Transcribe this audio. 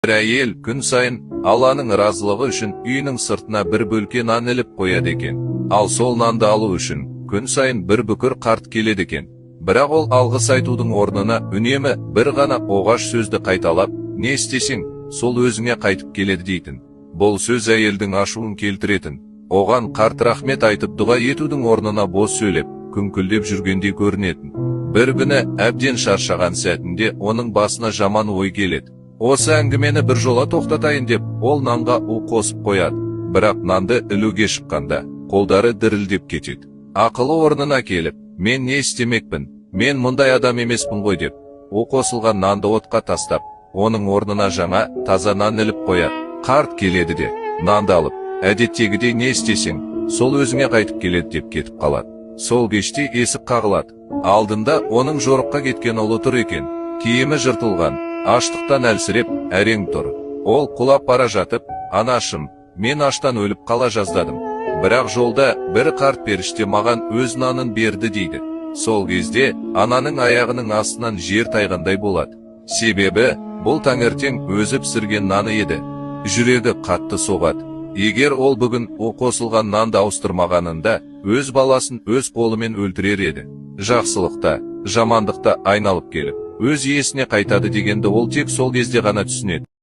Bir әйел күн сайын Алланың разылығы үшін үйінің сыртына бір бөлке нан іліп қояды екен. Ал сол нанды алу үшін күн сайын бір бүкір қарт келеді екен. Бірақ ол алғыс айтудың орнына үнемі бір ғана оғаш сөзді қайталап, не істесең, сол өзіңе қайтып келеді дейтін. Бұл сөз әйелдің ашуын келтіретін. Оған қарт рахмет айтып дұға етудің орнына бос сөйлеп, күңкілдеп жүргендей көрінетін. Bir күні әбден шаршаған сәтінде оның басына жаман ой келеді. Осы әңгімені бір жола тоқтатайын деп, ол нанға у қосып қояды. Бірақ нанды ілуге шыққанда, қолдары дірілдеп кетеді. Ақылы орнына келіп, мен не істемекпін? Мен мұндай адам емеспін ғой деп, у қосылған нанды отқа тастап, оның орнына жаңа таза нан іліп қояды. Қарт келеді де, нанды алып, әдеттегідей не істесең, сол өзіңе қайтып келеді деп кетіп қалады. Сол кеште есік қағылады. Алдында оның жорыққа кеткен ұлы тұр екен. Киімі жыртылған, аштықтан әлсіреп, әрең тұр. Ол құлап бара жатып, анашым, мен аштан өліп қала жаздадым. Бірақ жолда бір қарт періште маған өз нанын берді дейді. Сол кезде ананың аяғының астынан жер тайғандай болады. Себебі, бұл таңертең өзі пісірген наны еді. Жүрегі қатты соғады. Егер ол бүгін у қосылған нанды ауыстырмағанында, өз баласын өз қолымен өлтірер еді. Жақсылықта, жамандықта айналып келіп, өз иесіне қайтады дегенді ол тек сол кезде ғана түсінеді.